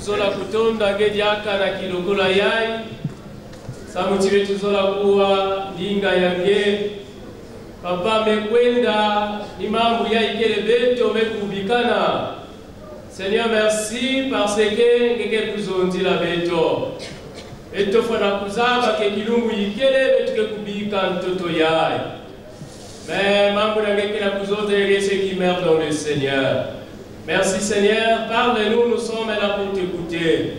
Zola kutonda ngediaka na kilokola yai samuti wetu zola kuwa linga yange papa mekwenda ni mambo ya ikele beto mekubikana. Seigneur, merci parce que ngeke kuzondila beto beto fana kuzaba ke kilungu ikele beto ke kubika ntoto yai mais mambo ngeke na kuzondela ceux qui meurent dans le Seigneur. Merci Seigneur, parle-nous, nous sommes là pour t'écouter.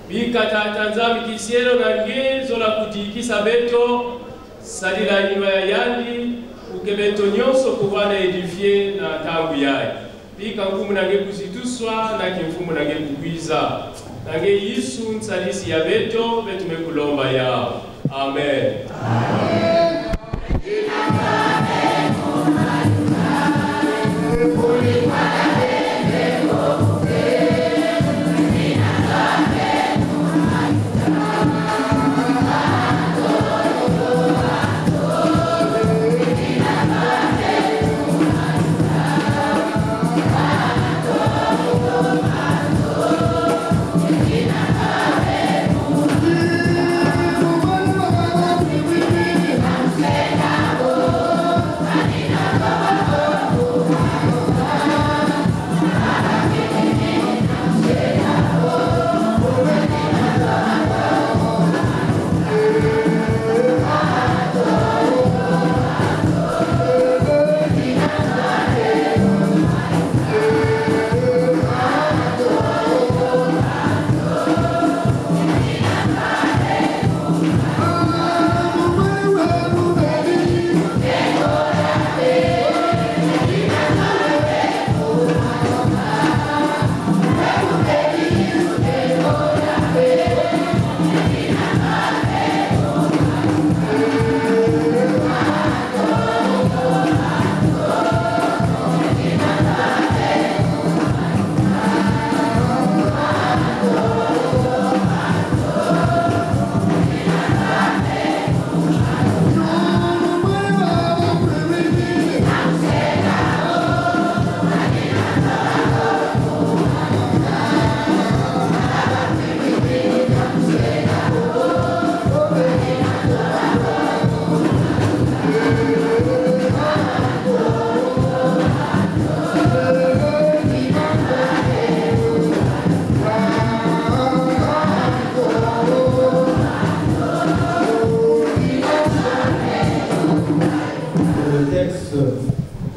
Bikata tanzami kisielo nange zola kutiki sabeto salila inwa ya yandi ukebeto nyonso kuwana edifier na tangu yai. Bika mfumu nange kusituswa na kimfumu nange kukwiza. Nange Yesu nsalisi ya beto betu mekulomba yao. Amen. Amen.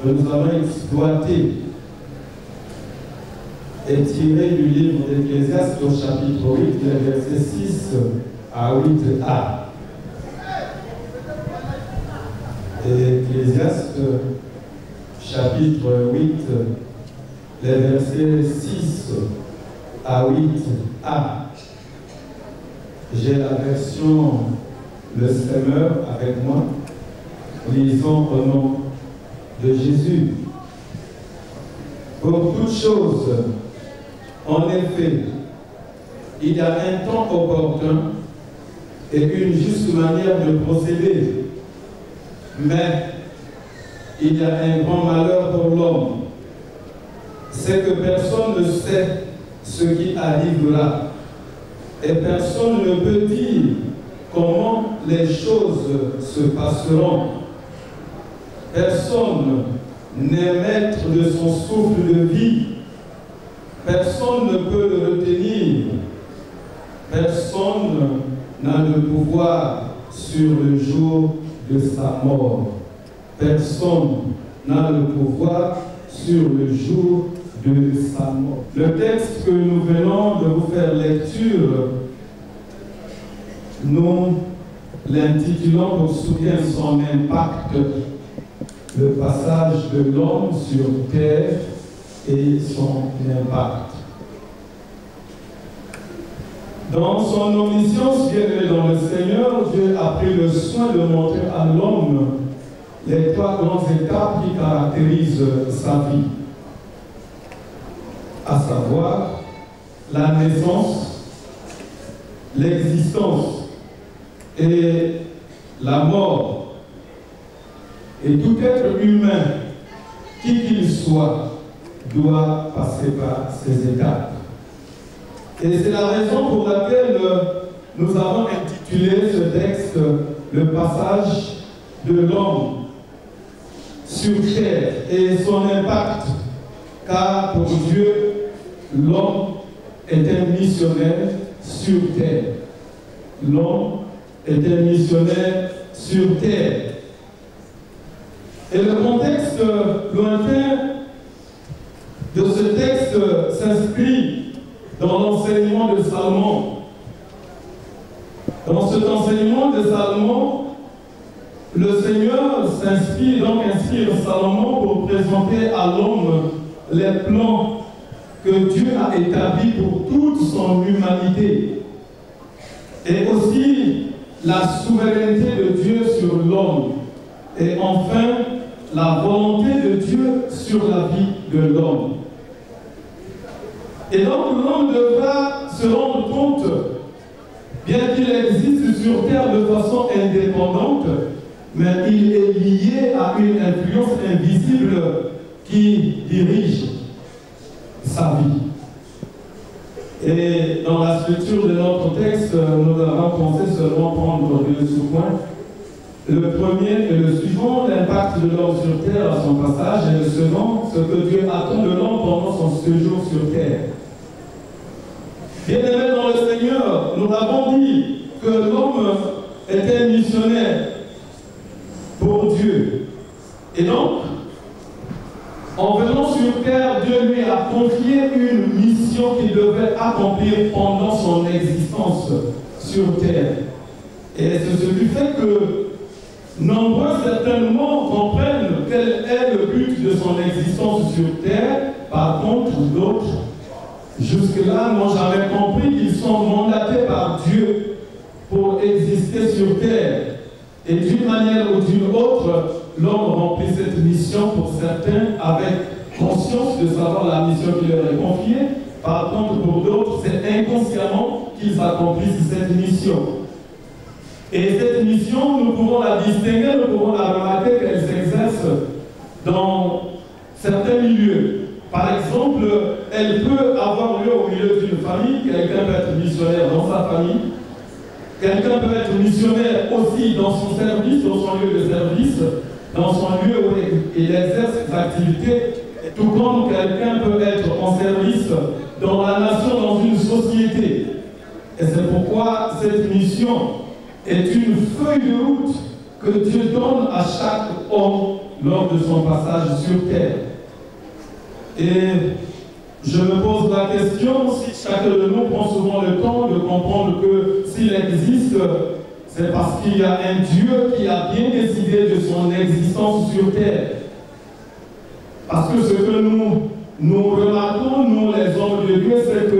Que nous allons exploiter est tiré du livre d'Ecclésiaste au chapitre 8, les versets 6 à 8a. Ecclésiaste chapitre 8, les versets 6 à 8a. J'ai la version Le Semeur avec moi. Lisons au nom de Jésus. Pour toute chose, en effet, il y a un temps opportun et une juste manière de procéder. Mais il y a un grand malheur pour l'homme, c'est que personne ne sait ce qui arrivera et personne ne peut dire comment les choses se passeront. Personne n'est maître de son souffle de vie. Personne ne peut le retenir. Personne n'a le pouvoir sur le jour de sa mort. Personne n'a le pouvoir sur le jour de sa mort. Le texte que nous venons de vous faire lecture, nous l'intitulons pour soutenir son impact, le passage de l'homme sur terre et son impact. Dans son omniscience bien-aimée dans le Seigneur, Dieu a pris le soin de montrer à l'homme les trois grandes étapes qui caractérisent sa vie, à savoir la naissance, l'existence et la mort. Et tout être humain, qui qu'il soit, doit passer par ces étapes. Et c'est la raison pour laquelle nous avons intitulé ce texte « Le passage de l'homme sur terre et son impact ». Car pour Dieu, l'homme est un missionnaire sur terre. L'homme est un missionnaire sur terre. Et le contexte lointain de ce texte s'inscrit dans l'enseignement de Salomon. Dans cet enseignement de Salomon, le Seigneur inspire Salomon pour présenter à l'homme les plans que Dieu a établis pour toute son humanité. Et aussi la souveraineté de Dieu sur l'homme. Et enfin, la volonté de Dieu sur la vie de l'homme. Et donc l'homme devra se rendre compte, bien qu'il existe sur terre de façon indépendante, mais il est lié à une influence invisible qui dirige sa vie. Et dans la structure de notre texte, nous avons pensé seulement prendre deux sous-points. Le premier et le suivant, l'impact de l'homme sur terre à son passage, et le second, ce que Dieu attend de l'homme pendant son séjour sur terre. Bien-aimés dans le Seigneur, nous avons dit que l'homme était missionnaire pour Dieu. Et donc, en venant sur terre, Dieu lui a confié une mission qu'il devait accomplir pendant son existence sur terre. Et c'est ce qui fait que nombreux certainement comprennent quel est le but de son existence sur terre. Par contre, d'autres, jusque-là, n'ont jamais compris qu'ils sont mandatés par Dieu pour exister sur terre. Et d'une manière ou d'une autre, l'homme remplit cette mission pour certains avec conscience de savoir la mission qui leur est confiée. Par contre, pour d'autres, c'est inconsciemment qu'ils accomplissent cette mission. Et cette mission, nous pouvons la distinguer, nous pouvons la remarquer qu'elle s'exerce dans certains milieux. Par exemple, elle peut avoir lieu au milieu d'une famille, quelqu'un peut être missionnaire dans sa famille, quelqu'un peut être missionnaire aussi dans son service, dans son lieu de service, dans son lieu où il exerce ses activités, tout comme quelqu'un peut être en service dans la nation, dans une société. Et c'est pourquoi cette mission est une feuille de route que Dieu donne à chaque homme lors de son passage sur terre. Et je me pose la question, si chacun de nous prend souvent le temps de comprendre que s'il existe, c'est parce qu'il y a un Dieu qui a bien décidé de son existence sur terre. Parce que ce que nous remarquons, nous les hommes de Dieu, c'est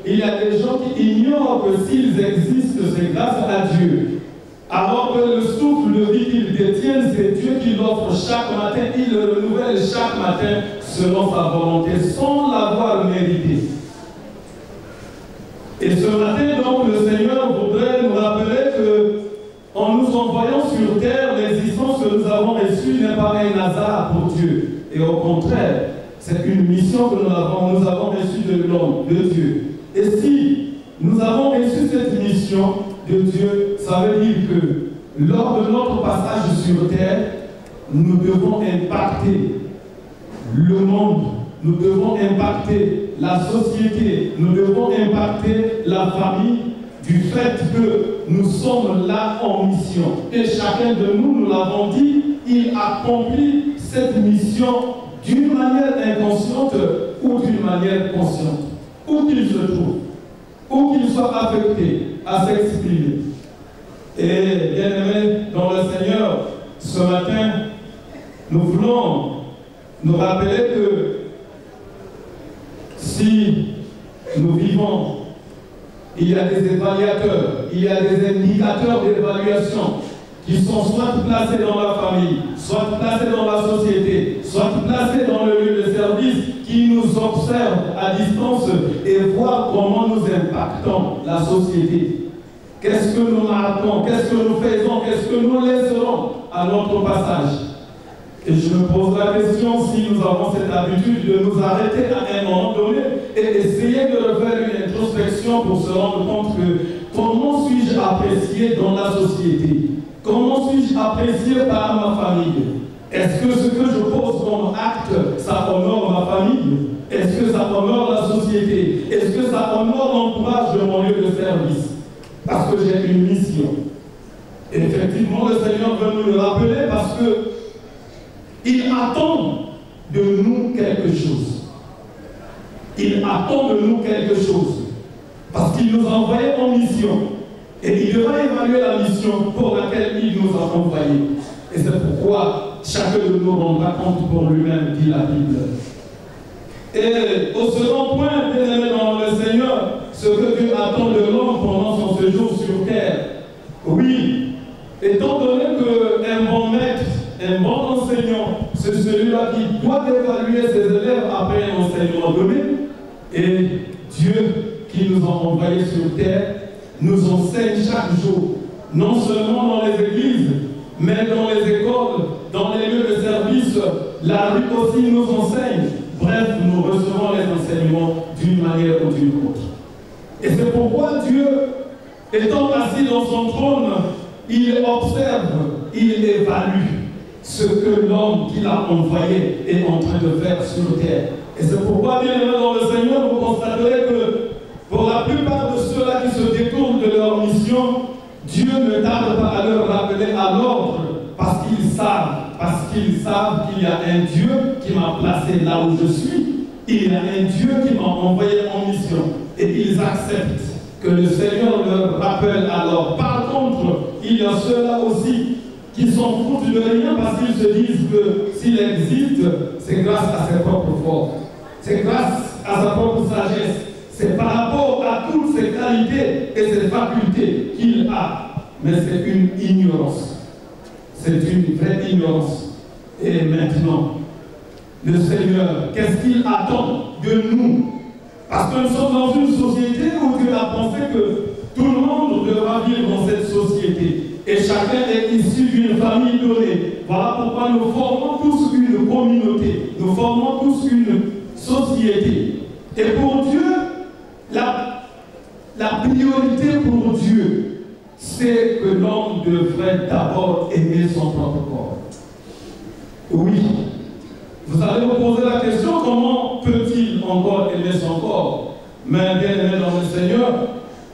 qu'il y a des gens qui ignorent que s'ils existent, c'est grâce à Dieu. Alors que le souffle de vie qu'ils détiennent, c'est Dieu qui l'offre chaque matin, il le renouvelle chaque matin selon sa volonté, sans l'avoir mérité. Et ce matin, donc, le Seigneur voudrait nous rappeler que, en nous envoyant sur terre, l'existence que nous avons reçue n'est pas un hasard pour Dieu. Et au contraire, c'est une mission que nous avons reçue de l'homme, de Dieu. Et si nous avons reçu cette mission de Dieu, ça veut dire que lors de notre passage sur terre, nous devons impacter le monde, nous devons impacter la société, nous devons impacter la famille du fait que nous sommes là en mission. Et chacun de nous, nous l'avons dit, il accomplit cette mission d'une manière inconsciente ou d'une manière consciente. Où qu'il se trouve, où qu'il soit affecté à s'exprimer. Et bien aimés dans le Seigneur, ce matin, nous voulons nous rappeler que si nous vivons, il y a des évaluateurs, il y a des indicateurs d'évaluation qui sont soit placés dans la famille, soit placés dans la société, soit placés dans le lieu de service, qui nous observent à distance et voient comment nous impactons la société. Qu'est-ce que nous marquons, qu'est-ce que nous faisons, qu'est-ce que nous laisserons à notre passage. Et je me pose la question si nous avons cette habitude de nous arrêter à un moment donné et essayer de refaire une introspection pour se rendre compte que comment suis-je apprécié dans la société? Comment suis-je apprécié par ma famille? Est-ce que ce que je pose comme acte, ça honore ma famille? Est-ce que ça honore la société? Est-ce que ça honore l'entourage de mon lieu de service? Parce que j'ai une mission. Et effectivement, le Seigneur veut nous le rappeler parce que il attend de nous quelque chose. Il attend de nous quelque chose. Parce qu'il nous a envoyés en mission. Et il devra évaluer la mission pour laquelle il nous a envoyés. Et c'est pourquoi chacun de nous rendra compte pour lui-même, dit la Bible. Et au second point, bien aimé dans le Seigneur, ce que Dieu attend de l'homme pendant son séjour sur terre. Oui, étant donné qu'un bon maître, un bon enseignant, c'est celui-là qui doit évaluer ses élèves après un enseignement donné. Et Dieu qui nous a envoyés sur terre nous enseigne chaque jour, non seulement dans les églises, mais dans les écoles, dans les lieux de service. La rue aussi nous enseigne. Bref, nous recevons les enseignements d'une manière ou d'une autre. Et c'est pourquoi Dieu, étant assis dans son trône, il observe, il évalue ce que l'homme qu'il a envoyé est en train de faire sur terre. Et c'est pourquoi, bien aimé dans le Seigneur, vous constaterez que pour la plupart de ceux-là qui se détournent de leur mission, Dieu ne tarde pas à leur rappeler à l'ordre parce qu'ils savent qu'il y a un Dieu qui m'a placé là où je suis. Il y a un Dieu qui m'a envoyé en mission. Et ils acceptent que le Seigneur leur rappelle alors. Par contre, il y a ceux-là aussi qui s'en foutent de rien parce qu'ils se disent que s'il existe, c'est grâce à ses propres forces. C'est grâce à sa propre sagesse. C'est par rapport à toutes ses qualités et ses facultés qu'il a. Mais c'est une ignorance. C'est une vraie ignorance. Et maintenant, le Seigneur, qu'est-ce qu'il attend de nous? Parce que nous sommes dans une société où Dieu a pensé que tout le monde devra vivre dans cette société. Et chacun est issu d'une famille donnée. Voilà pourquoi nous formons tous une communauté. Nous formons tous une société. Et pour Dieu, la priorité pour Dieu, c'est que l'homme devrait d'abord aimer son propre corps. Oui. Vous allez vous poser la question, comment peut-il encore aimer son corps? Mais bien aimé dans le Seigneur,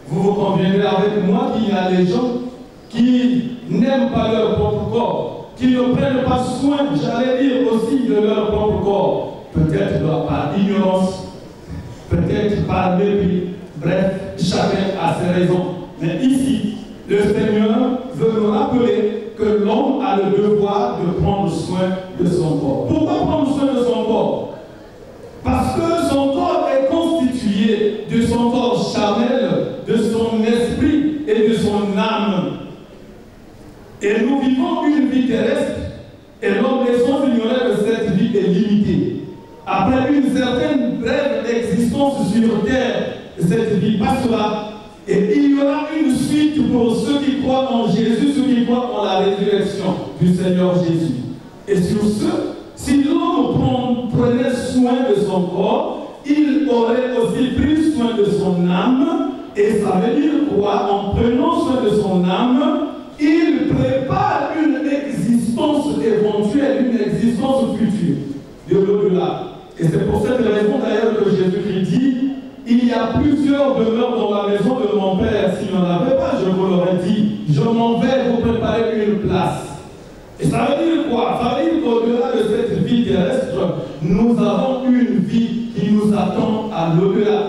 vous conviendrez avec moi qu'il y a des gens qui n'aiment pas leur propre corps, qui ne prennent pas soin, j'allais dire aussi, de leur propre corps. Peut-être par ignorance, peut-être par mépris. Bref, chacun a ses raisons. Mais ici, le Seigneur veut nous rappeler que l'homme a le devoir de prendre soin de son corps. Pourquoi prendre soin de son corps? Parce que son corps est constitué de son corps charnel, de son esprit et de son âme. Et nous vivons une vie terrestre, et l'homme est sans ignorer que cette vie est limitée. Après une certaine brève existence sur terre, cette vie passera. Et il y aura une suite pour ceux qui croient en Jésus, ceux qui croient en la résurrection du Seigneur Jésus. Et sur ce, si l'homme prenait soin de son corps, il aurait aussi pris soin de son âme. Et ça veut dire quoi? En prenant soin de son âme, il prépare une existence éventuelle, une existence future de l'au-delà. Et c'est pour cette raison d'ailleurs que Jésus-Christ dit: il y a plusieurs demeures dans la maison de mon Père. S'il n'y en avait pas, je vous l'aurais dit. Je m'en vais vous préparer une place. Et ça veut dire quoi? Ça veut dire qu'au-delà de cette vie terrestre, nous avons une vie qui nous attend à l'au-delà.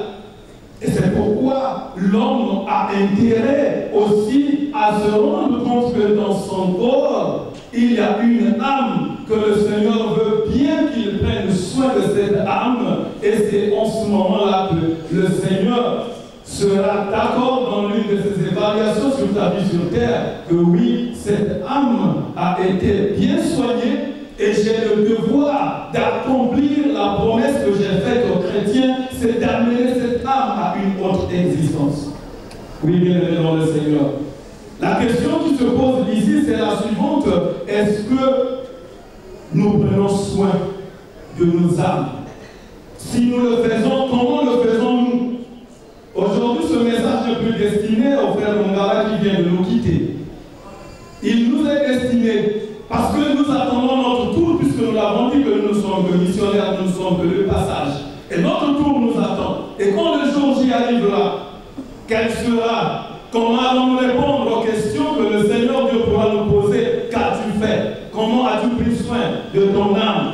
Et c'est pourquoi l'homme a intérêt aussi à se rendre compte que dans son corps, il y a une âme, que le Seigneur veut bien qu'il prenne soin de cette âme. Et c'est en ce moment-là que le Seigneur sera d'accord dans l'une de ses évaluations sur ta vie sur terre, que oui, cette âme a été bien soignée et j'ai le devoir d'accomplir la promesse que j'ai faite aux chrétiens, c'est d'amener cette âme à une autre existence. Oui, bien aimé dans le Seigneur. La question qui se pose ici, c'est la suivante. Est-ce que nous prenons soin de nos âmes. Si nous le faisons, comment le faisons-nous? Aujourd'hui, ce message n'est plus destiné au frère Mongala qui vient de nous quitter. Il nous est destiné parce que nous attendons notre tour, puisque nous l'avons dit que nous ne sommes que missionnaires, nous ne sommes que le passage. Et notre tour nous attend. Et quand le jour J arrivera, quel sera? Comment allons-nous répondre aux questions que le Seigneur Dieu pourra nous poser? Qu'as-tu fait? Comment as-tu pris soin de ton âme?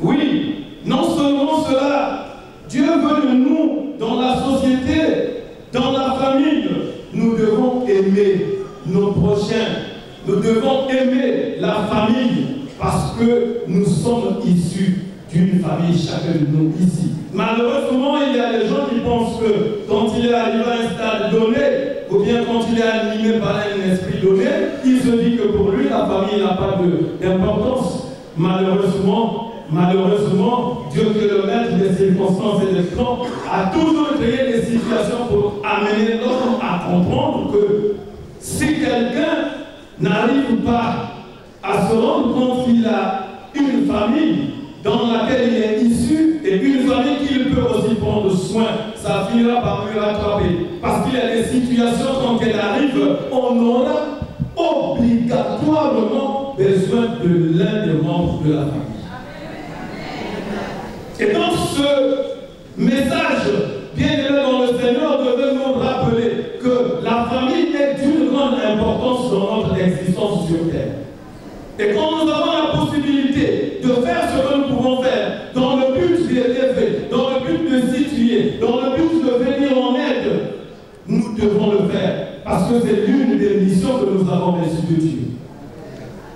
Oui, non seulement cela, Dieu veut de nous, dans la société, dans la famille, nous devons aimer nos prochains. Nous devons aimer la famille parce que nous sommes issus d'une famille, chacun de nous ici. Malheureusement, il y a des gens qui pensent que quand il est arrivé à un stade donné, ou bien quand il est animé par un esprit donné, il se dit que pour lui, la famille n'a pas d'importance. Malheureusement, Dieu qui est le maître des circonstances et des plans, a toujours créé des situations pour amener l'homme à comprendre que si quelqu'un n'arrive pas à se rendre compte qu'il a une famille dans laquelle il est issu et une famille qu'il peut aussi prendre soin, ça finira par lui rattraper. Parce qu'il y a des situations, quand elles arrivent, on aura obligatoirement besoin de l'un des membres de la famille. Et donc ce message, bien aimé dans le Seigneur, devait nous rappeler que la famille est d'une grande importance dans notre existence sur terre. Et quand nous avons la possibilité de faire ce que nous pouvons faire, dans le but d'élever, dans le but de situer, dans le but de venir en aide, nous devons le faire. Parce que c'est l'une des missions que nous avons reçues de Dieu.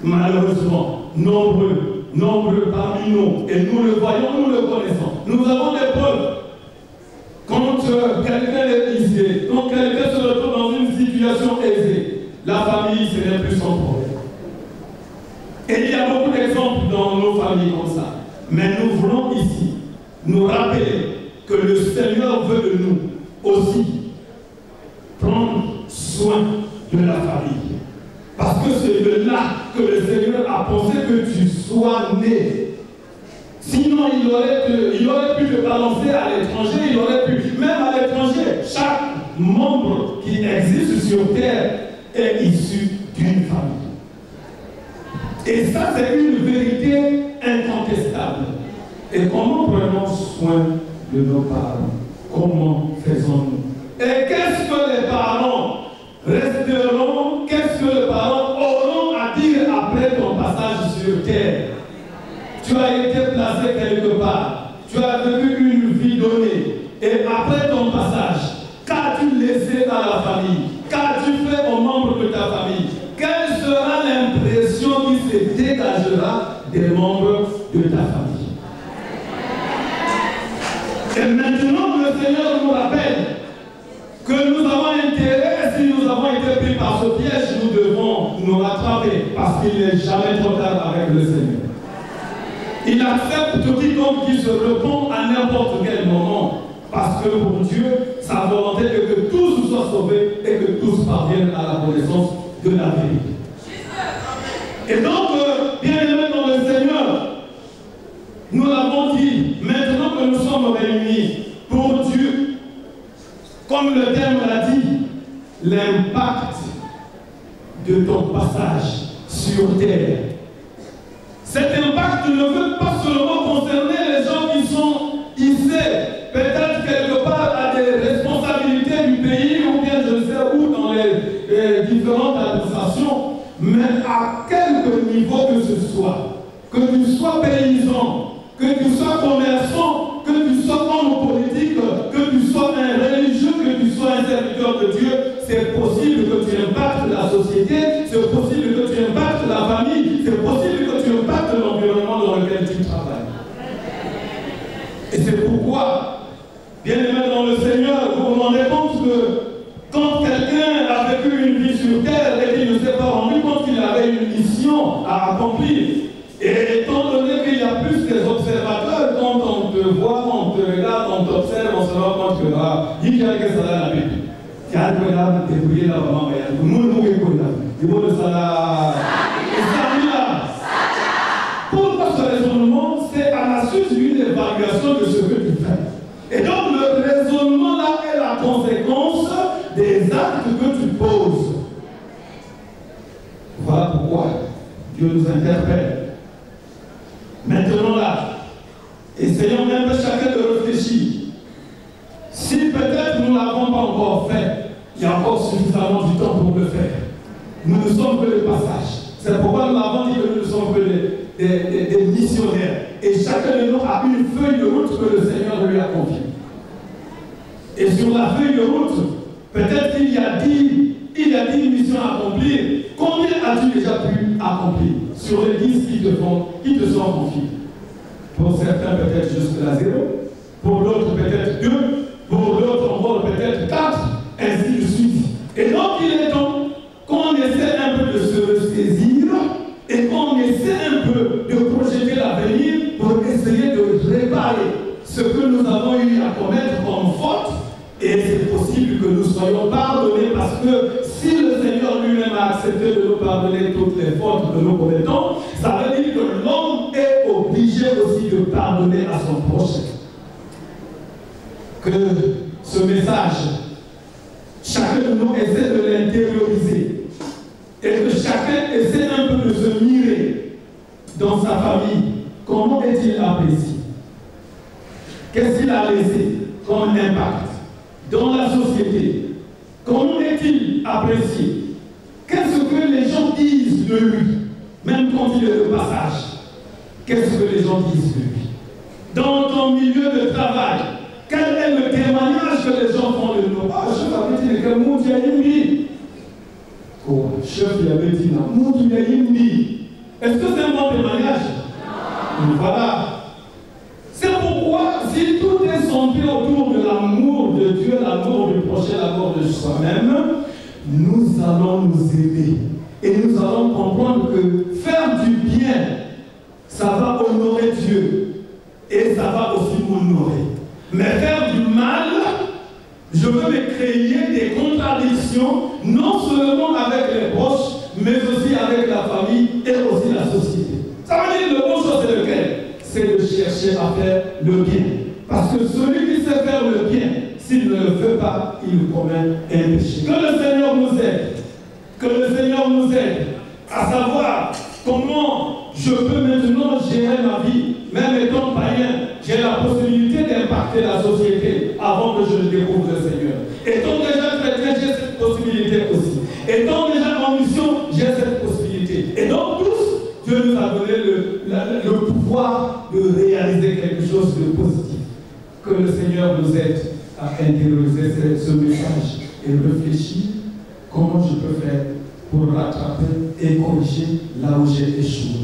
Malheureusement, nombreux parmi nous, et nous le voyons, nous le connaissons. Nous avons des preuves. Quand quelqu'un est ici, quand quelqu'un se retrouve dans une situation aisée, la famille, ce n'est plus son problème. Et il y a beaucoup d'exemples dans nos familles comme ça. Mais nous voulons ici nous rappeler que le Seigneur veut de nous aussi prendre soin de la famille. Parce que c'est de là que le Seigneur a pensé que tu sois né. Sinon, il aurait pu te balancer à l'étranger, il aurait pu, même à l'étranger, chaque membre qui existe sur terre est issu d'une famille. Et ça, c'est une vérité incontestable. Et comment prenons soin de nos parents? Comment faisons-nous? Et qu'est-ce que les parents resteront, qu'est-ce que les parents auront à dire après ton passage sur terre? Tu as été placé quelque part, tu as vécu une vie donnée, et après ton passage, qu'as-tu laissé à la famille? Qu'as-tu fait aux membres de ta famille? Quelle sera l'impression qui se dégagera des membres de ta famille? Et maintenant, le Seigneur nous rappelle que nous avons intérêt, si nous avons été pris par ce piège, nous devons nous rattraper, parce qu'il n'est jamais trop tard avec le Seigneur. Il accepte quiconque qui se répond à n'importe quel moment, parce que pour Dieu, sa volonté est que tous soient sauvés et que tous parviennent à la connaissance de la vérité. Et donc, bien aimés dans le Seigneur, nous l'avons dit, maintenant que nous sommes réunis pour Dieu, comme le thème l'a dit, l'impact de ton passage sur terre. Cet impact ne veut pas seulement concerner les gens qui sont ici, peut-être quelque part à des responsabilités du pays, ou bien je ne sais où, dans les différentes administrations, mais à quelque niveau que ce soit, que tu sois paysan, que tu sois commerçant, que tu sois homme politique, que tu sois un religieux, que tu sois un serviteur de Dieu, c'est possible que tu impactes la société, c'est possible que tu impactes la famille, c'est possible que tu impactes l'environnement dans lequel tu travailles. Et c'est pourquoi, bien aimé dans le Seigneur, vous vous rendez compte que quand quelqu'un a vécu une vie sur terre et qu'il ne s'est pas rendu compte qu'il avait une mission à accomplir, et étant donné qu'il y a plus des observateurs, quand on te voit, on te regarde, on t'observe, on se rend compte que il y a quelque chose à la Bible. Il y a quelque chose à la Bible. Il y a quelque chose à la Bible. Pour actes que tu poses. Voilà pourquoi Dieu nous interpelle. Maintenant là, essayons même chacun de réfléchir. Si peut-être nous ne l'avons pas encore fait, il y a encore suffisamment du temps pour le faire. Nous ne sommes que le passage. C'est pourquoi nous avons dit que nous ne sommes que des missionnaires. Et chacun de nous a une feuille de route que le Seigneur lui a confiée. Et sur la feuille de route, peut-être qu'il y a 10 missions à accomplir. Combien as-tu déjà pu accomplir sur les 10 qui te sont confiées? Pour certains, peut-être jusqu'à 0. Pour d'autres, peut-être 2. Pour d'autres, encore peut-être 4. Ainsi de suite. Et donc, il est temps qu'on essaie un peu de se ressaisir et qu'on essaie un peu de projeter l'avenir pour essayer de réparer ce que nous avons eu à commettre comme faute. Et c'est possible que nous soyons pardonnés parce que si le Seigneur lui-même a accepté de nous pardonner toutes les fautes que nous commettons, ça veut dire que l'homme est obligé aussi de pardonner à son prochain. Que ce message, chacun de nous essaie de l'intérioriser et que chacun essaie un peu de se mirer dans sa famille. Comment est-il apprécié? Qu'est-ce qu'il a laissé comme impact dans la société? Comment est-il apprécié? Qu'est-ce que les gens disent de lui, même quand il est de passage? Qu'est-ce que les gens disent de lui? Dans ton milieu de travail, quel est le témoignage que les gens font de nous? Ah, je vais dire que mon Dieu a dit. Oh, chef, il avait dit là, mon Dieu a dit. Est-ce que c'est un bon témoignage? Non. Voilà. C'est pourquoi, si tout est centré autour de l'amour de Dieu, l'amour du prochain, l'amour de soi-même, nous allons nous aimer. Et nous allons comprendre que faire du bien, ça va honorer Dieu. Et ça va aussi m'honorer. Mais faire du mal, je veux me créer des contradictions, non seulement avec les proches, mais aussi avec la famille et aussi la société. Ça veut dire que le bon chose, c'est lequel? C'est de chercher à faire le bien. Parce que celui qui sait faire le bien, s'il ne le fait pas, il commet un péché. Que le Seigneur nous aide. Que le Seigneur nous aide à savoir comment je peux maintenant gérer ma vie. Même étant païen, j'ai la possibilité d'impacter la société avant que je découvre le Seigneur. Étant déjà chrétien, j'ai cette possibilité aussi. Étant déjà en mission, j'ai cette possibilité. Et donc tous, Dieu nous a donné le pouvoir de réaliser quelque chose de positif. Que le Seigneur nous aide à intérioriser ce message et réfléchir comment je peux faire pour rattraper et corriger là où j'ai échoué.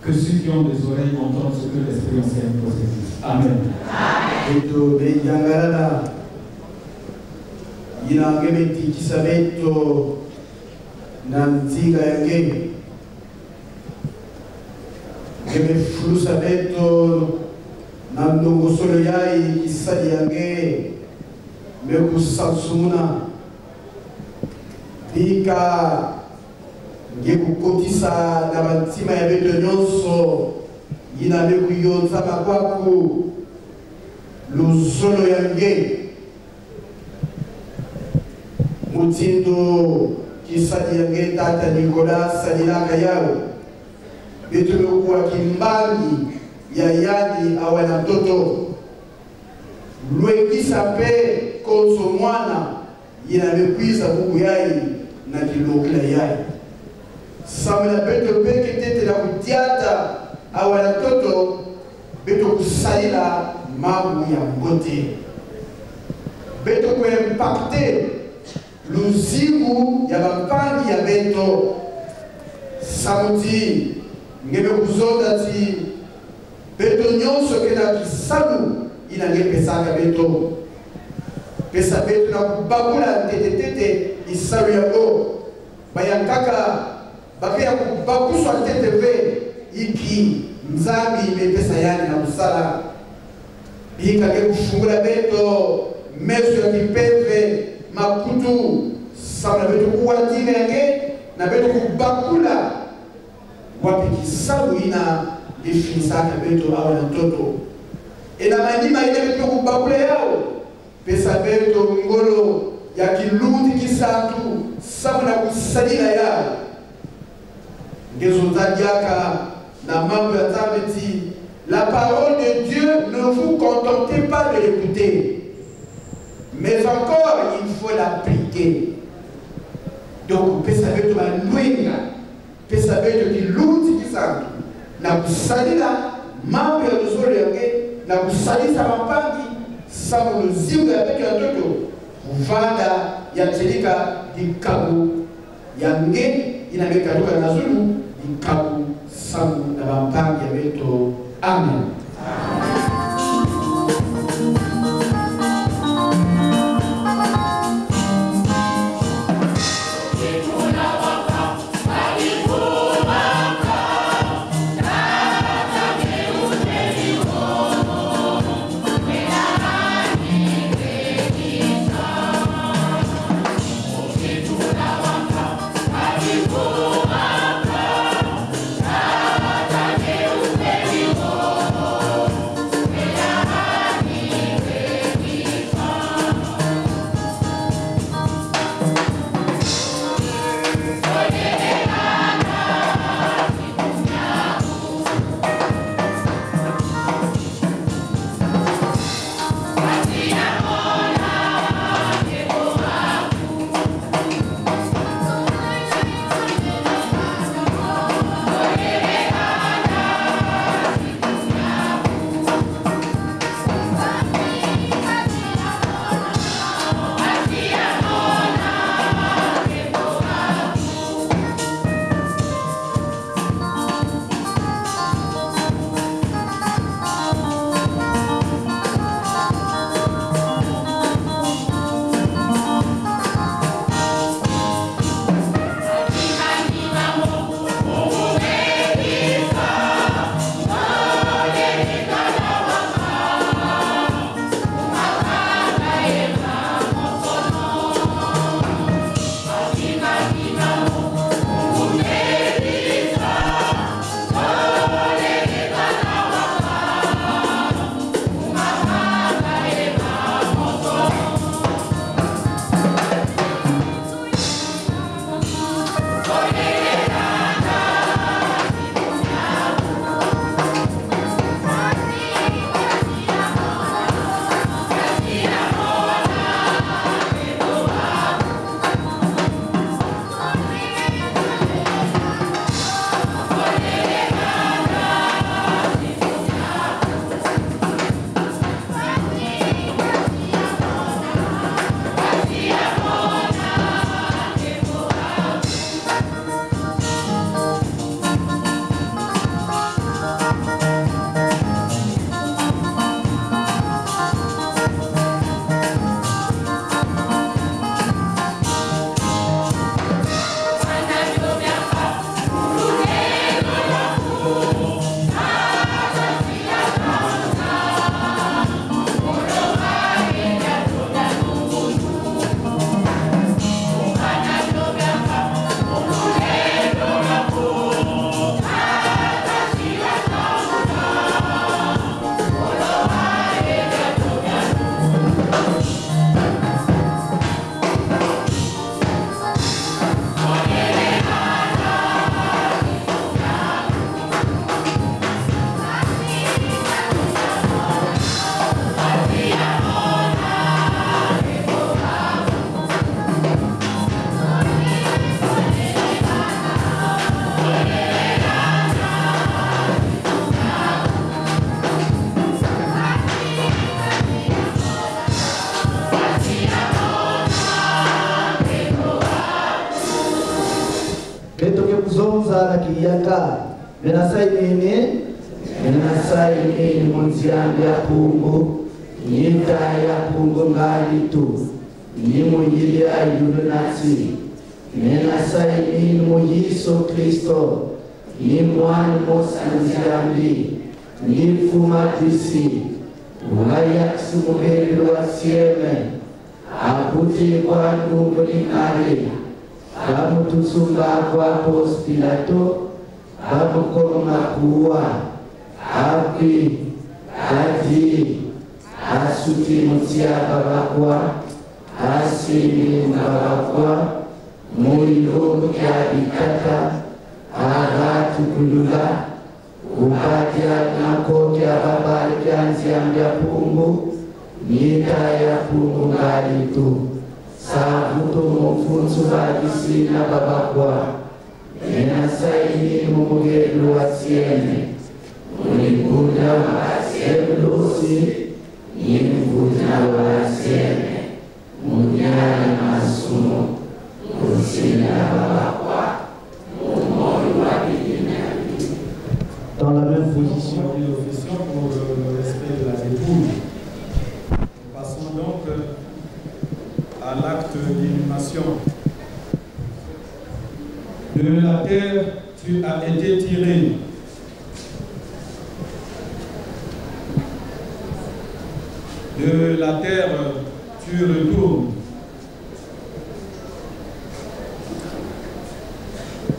Que ceux qui ont des oreilles entendent ce que l'Esprit enseigne pour ces. Amen. ngekukotisa na bantima ya beto nyonso yina mekuyonza makwaku luzolo yange mutindo kisadi yange tata Nicolas salilaka yao beto mekuwa kimbali ya yadi awana toto lwekisa pe konso mwana yina mekwiza buku yai na kilokila yai Samela beto peke tete na kutiata awana toto beto kusaila mabu ya mbote beto kuimpacte luzibu ya bapangi ya beto samuti ngebe kuzonda ti beto nyonso kena kisalu inange pesaka beto pesa beto na kubabula tete isalu ya go bayankaka bakia kubakuswa TTV iki nzambi imepesa yani na musala bika ke kufungula beto meso ya kipeve makutu sabla beto kuwatine yange na beto kubakula wapi kisabu ina definisaka beto awa na toto ena manima ina beto kubakula yao pesa beto ngolo ya kilundi kisatu sabu na kusalila ya ngezo zadiaka na mambo ya Nzambe. La parole de Dieu, ne vous contentez pas de l'écouter, mais encore il faut l'appliquer. Donc pesa betu banwenga, pesa betu kilundi kisatu na kusalila mambo ya nzuri yake na kusalisa mapangi sabu luzimu ya peke ya toto kuvanda ya telika dikabu ya nge inamekaduka na zulu dikabu sabu na mapangi ya beto. Amen. Zonza kiyaka menasai nini munziambi ya pungu nyita ya pungu ngali tu ni mujili ya yulu nasi menasai nini mujiso Kristo ni mwani mosa nziambi ni fumatisi uhayaksi muheri wa sieme abuti kwa ndungu ni kari kamu tusumba kwa Pilato, kamu koma kuwa, api, kati, asuti mutia babakwa, asili ngawakwa mulilo kyabikata agatukulula ukatya nako kyababali kyanzya pungu nyita ya pungu ngalitu savuto mufunzu badisina babakwa enasaini mumugelu wasiene mulikuda waselusi nimkuda wasiene munyana masumo kusina babakwa mumoyo wabidina. Dans la même position et l'officiant pour le respect de la dépouille. Nous passons donc à l'acte d'inhumation. De la terre, tu as été tiré. De la terre, tu retournes.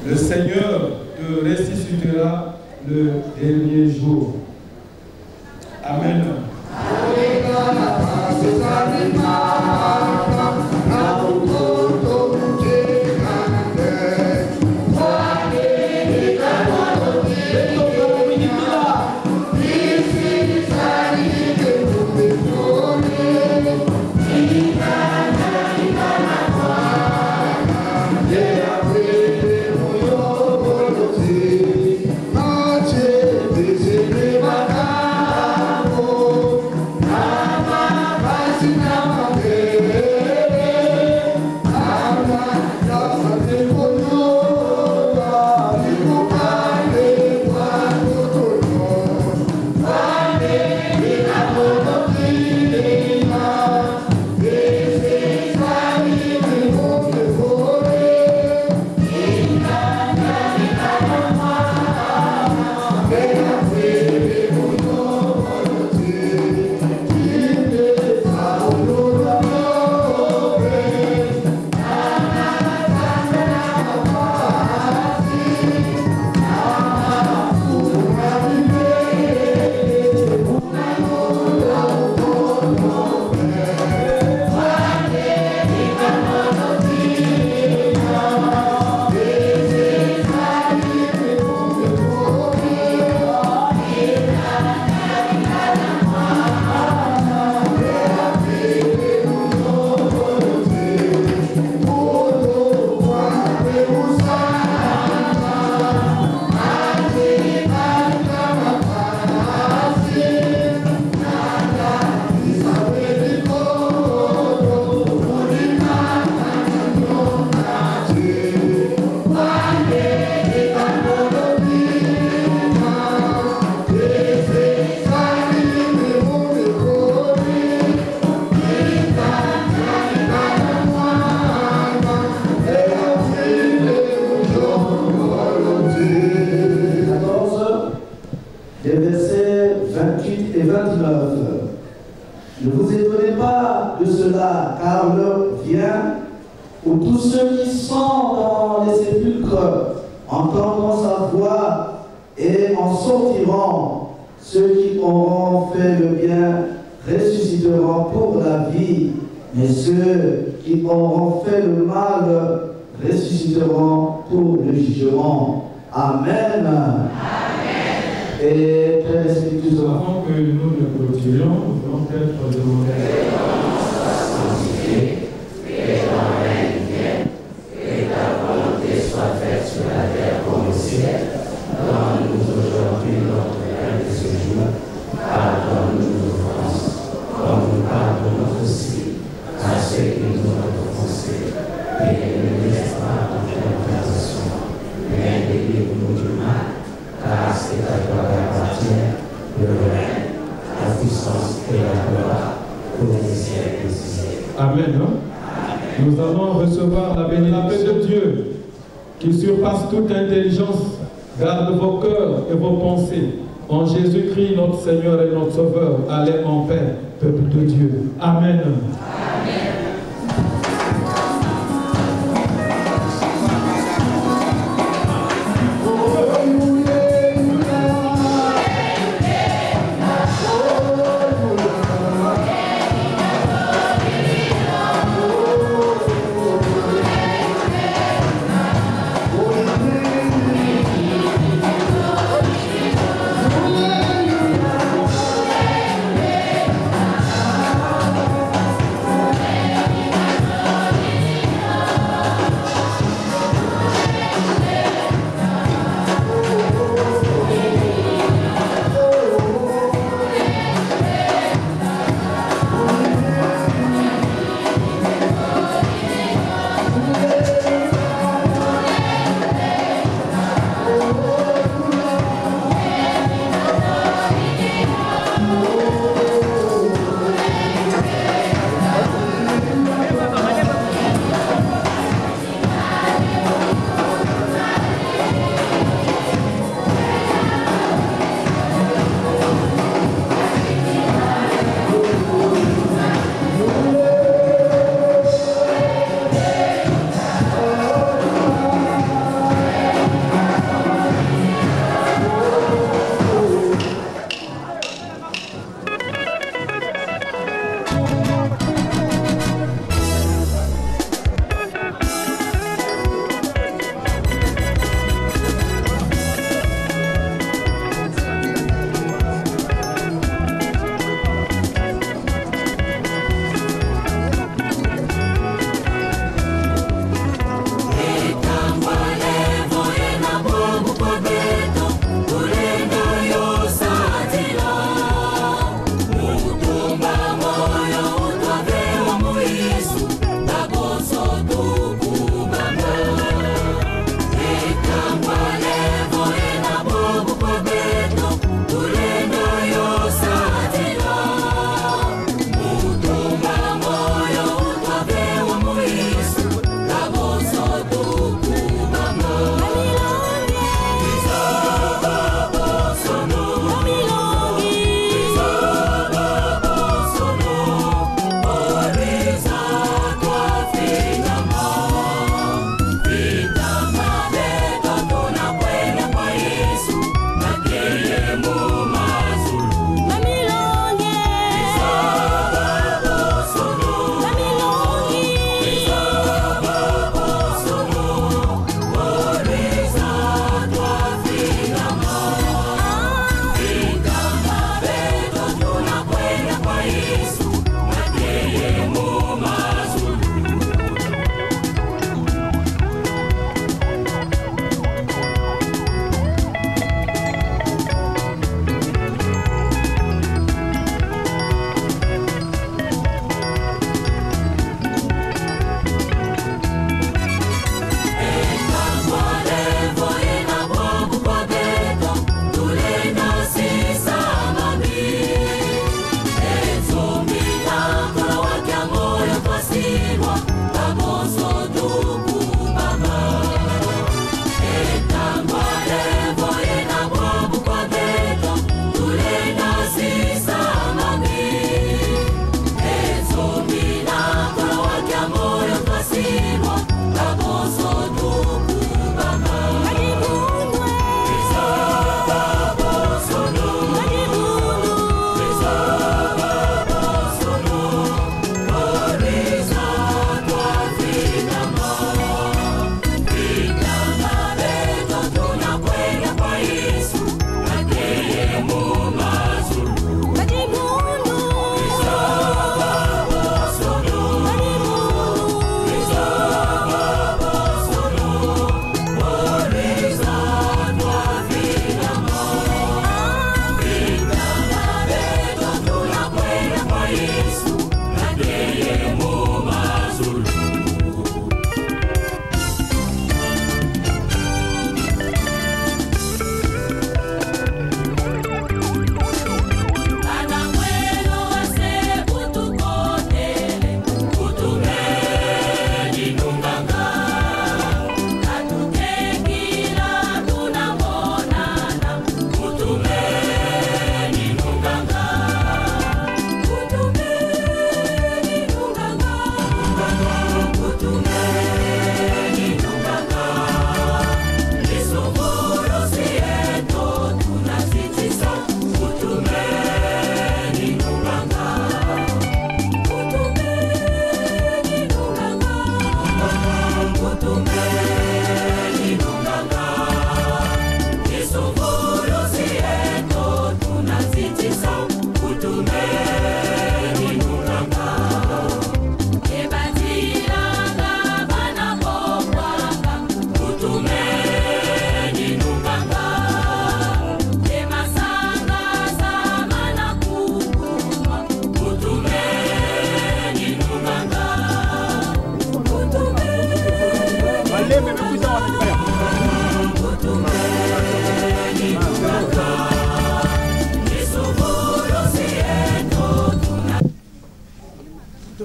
Le Seigneur te ressuscitera le dernier jour. Amen. Les versets 28 et 29. Ne vous étonnez pas de cela, car l'heure vient où tous ceux qui sont dans les sépulcres entendront sa voix et en sortiront. Ceux qui auront fait le bien ressusciteront pour la vie, mais ceux qui auront fait le mal ressusciteront pour le jugement. Amen. Et Père Esprit, avant que nous ne clôturions, nous voulons peut-être demander que ton règne vienne, que ta volonté soit faite sur la terre comme au ciel. Donne-nous aujourd'hui notre pain de ce jour. Pardonne-nous nos offenses, comme nous pardonnons aussi à ceux qui nous ont offensés. Et ne nous laisse pas entrer en tentation, mais délivre-nous du mal. Car c'est à toi qu'appartient le règne, la puissance et la gloire pour les siècles des siècles. Amen. Nous allons recevoir la bénédiction de Dieu qui surpasse toute intelligence. Garde vos cœurs et vos pensées en Jésus-Christ, notre Seigneur et notre Sauveur. Allez en paix, peuple de Dieu. Amen. Oh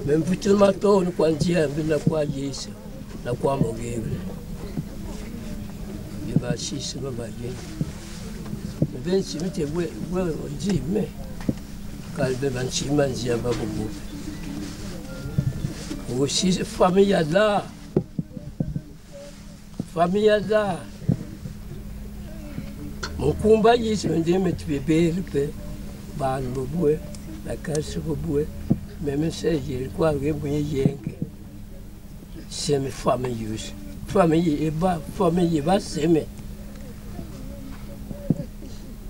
Memputi matoni kwa njia mbili kwa Yesu na kwa Mungu. Yabashisi babaje. Benshi mite we njime. Kalbe banchima njia babubu. Ushi familia da. Familia da. Mukumba Yesu ndime tibebele pe ban bubwe la kasi bubwe. Même si j'ai quoi c'est mes familles. Famille va s'aimer.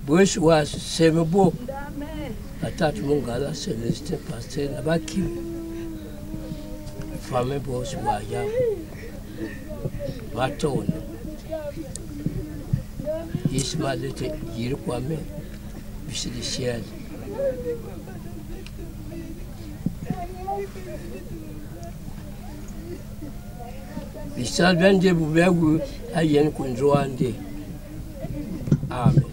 Bourgeois, c'est me beau. Attache mon gars là, c'est le pasteur là-bas qui. Famille bourgeois, ya. Maton. Ismaël était, il quoi mais, c'est le ciel. Bisa bende bubegu ayen kunjwande. Amen.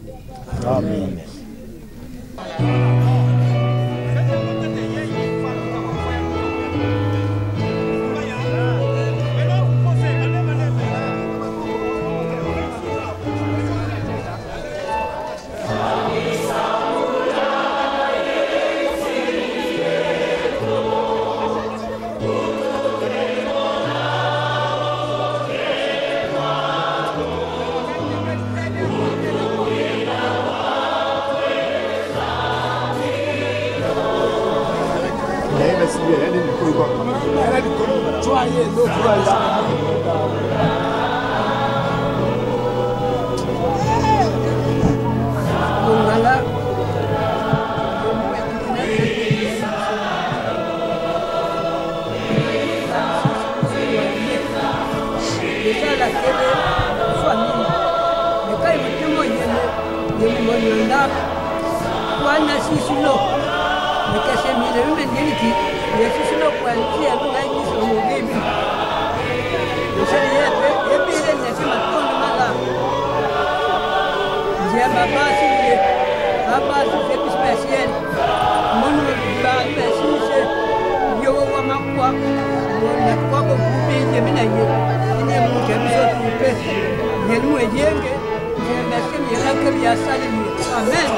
Amen. Spécial, wako kupige mina ye ine mu kemizo tupe yenu yenge yenda kemi yakari ya salimi amen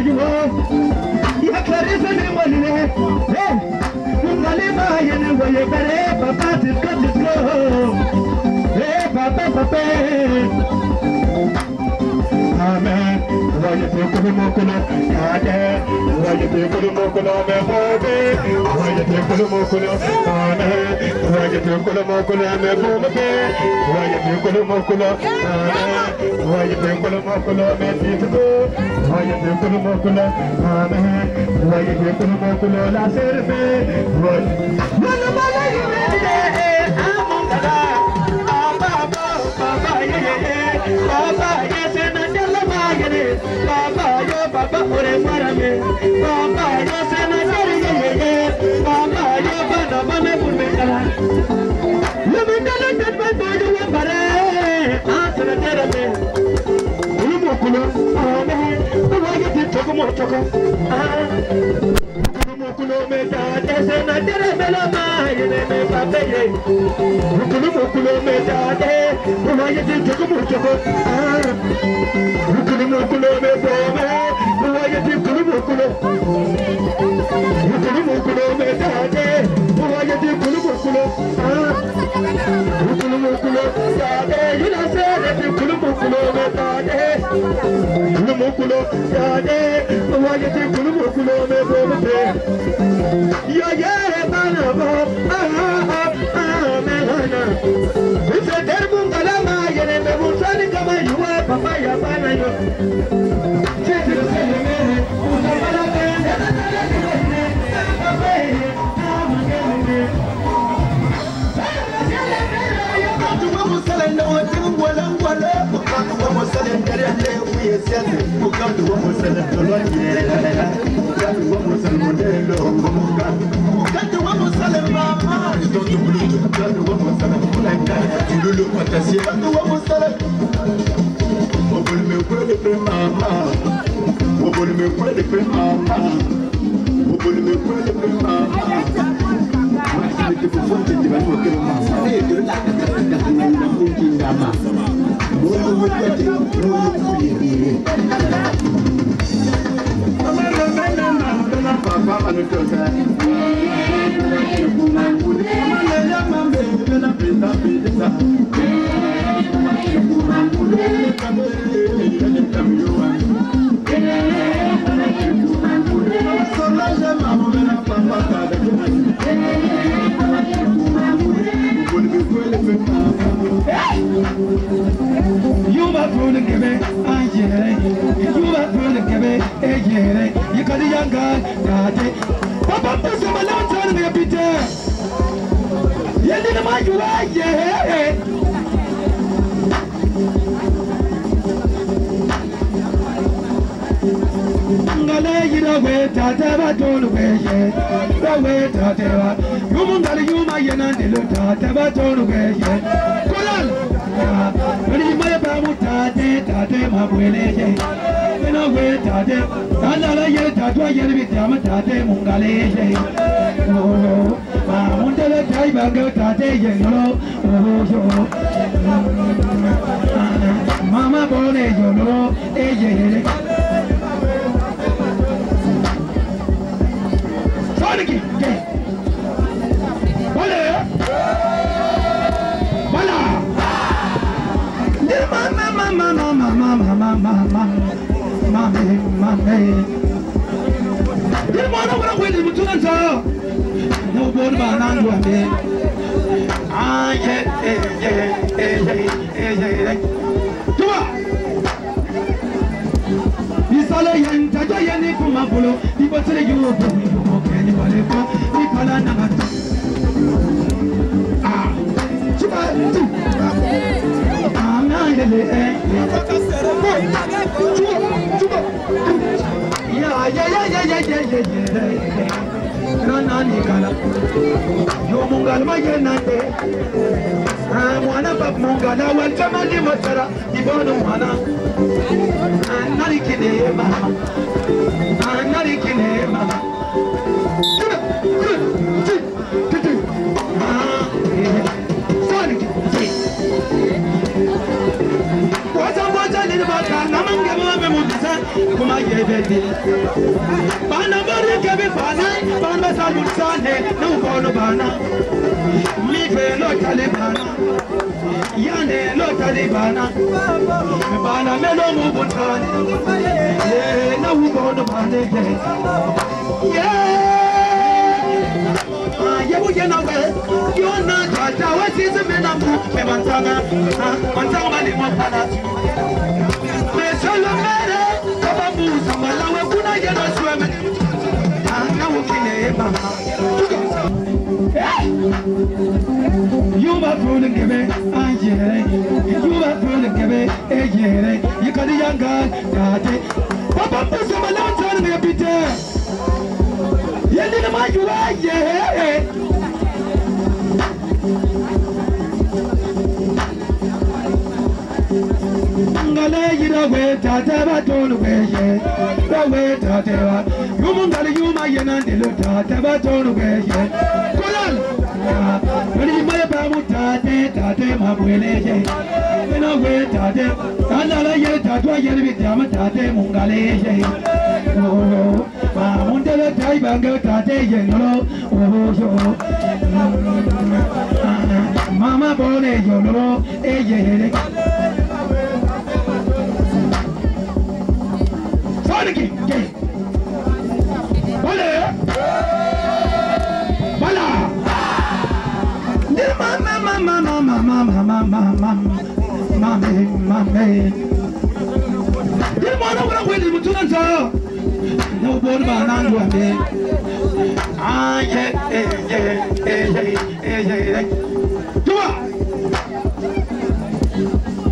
yuwa ya clarisse ni walile ungalima yene waye bere papa tisko papa amen waye tekulu mokulo ade waye tekulu mokulo me bobe waye tekulu mokulo amen waye tekulu mokulo me bobe waye tekulu mokulo amen waye tekulu mokulo me tisko waye tekulu mokulo amen waye tekulu mokulo la serve waye mala mala yene amongala baba ye sena jalla magere baba yo baba ore marame baba yo sena jari ye baba yo bana bana purme kala lebe kala tatba bodu bare asra terame ulumo kulo ame baba ye choko mo choko kulo me ta sena tere bela ma ye me baba ye kulo me ta baba ye choko mo choko kulo me bome baba ye kulo me ta baba ye kulo ya de ila se kulo me ta kulo ya de baba ye kulo me bome ya bana bo mehana ise terbu kalama yene me busani kama yuwa papa ya bana yo chitiro sele mene usabala kende Mama bole yo no Soniki bole bala mama Dil mo na wala mutunan sa no bon ba nan do ame Tuma Isale yen tajo yen kuma bolo di botere yo bo ko keni wale ko ni kala na ngata Tuma na ile Nani kala yo mungal mayenande mwana bab mungala wal kamali matara ibono mwana nani kine mama Wacha ni baka namange mwe mudisa kuma yebedi bana bari kebe bana bana salmun sane no bono bana mi fe lo talibana yane lo talibana bana melo mu butane no bono bana yebu yena we yona tata wasize mena mu me mantanga mali mopana me solo mere kababu samala we kuna yena sweme anga wukine mama you ma fulu ngebe ajere you ma fulu ngebe ejere yikadi yanga tate papa samala tsana ngepite yendina majuwa ye ngale yira we tata ba tonu we ye we tata ba yumungale yuma yena ndelo tata ba tonu we ye kolal wali maya ba mutate tate mabwele ye eno we tate andala ye tata ye bi tama tate mungale ye Mundele tai bange tate yeno mama bone yono eye Soniki Bale Bala mama Dimana wala kweli mutunanza no born banana do ame Tuma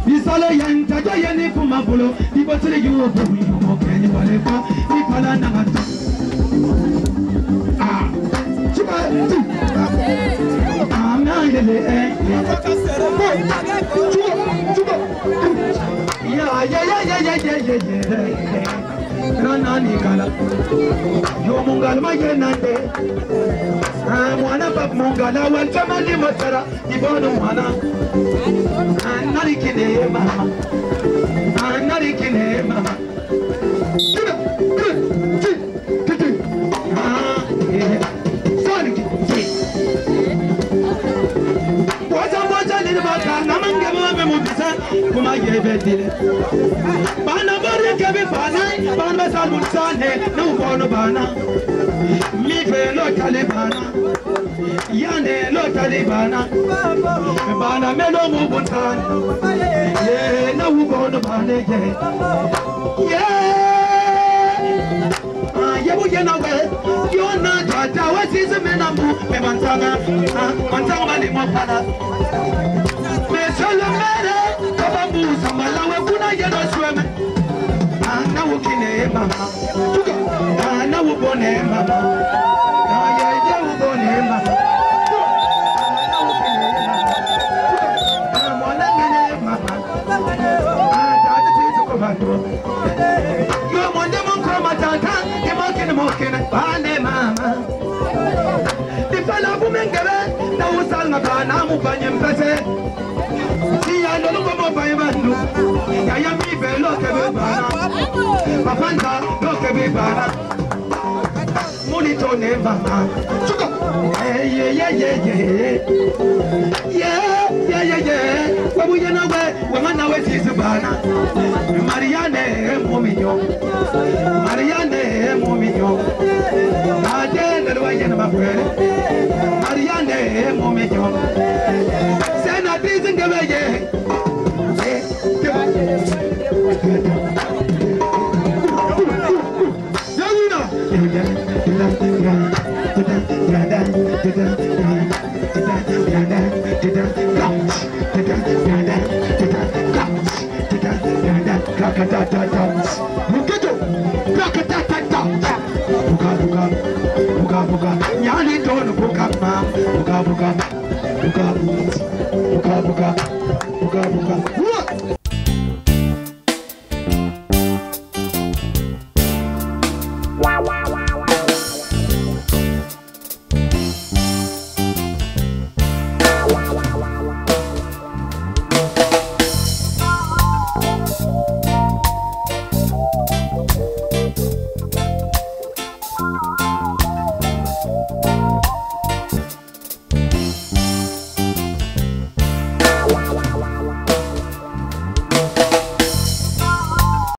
Bisale yenta jo yeni kuma bolo di botele yo bo yo kenyi wale ko di pala na ngata Tuma na yele Tuma ya Nana nikala yo mungala mayenande mwana pap mungala wal chamali motara ibono mwana nari kine mama kuma yebedile bana bari kebe bana bana salmun sane no bono bana mi fe lo talibana yane lo talibana bana melo mu buntane ye no bono bana ye yebu yena we yona tata wasize mena mu me mantanga mali mopana me solo mere kababu samala we kuna yena sweme ana wukine mama ana wubone mama ya wubone mama ana wukine mama mwana mene mama tata tizo ko bato yo mwende monko matata mokene bane mama difala bumengebe na usalna bana mubanye mpese siya ndolungo mobaye bandu ya mi belo kebe bana papanta lo kebe bana monito ne mama chuko wabuye na we wamana we tizibana Mariane mominyo Adende lwaye na mafere Mariane mominyo Sena tizingebeye Buka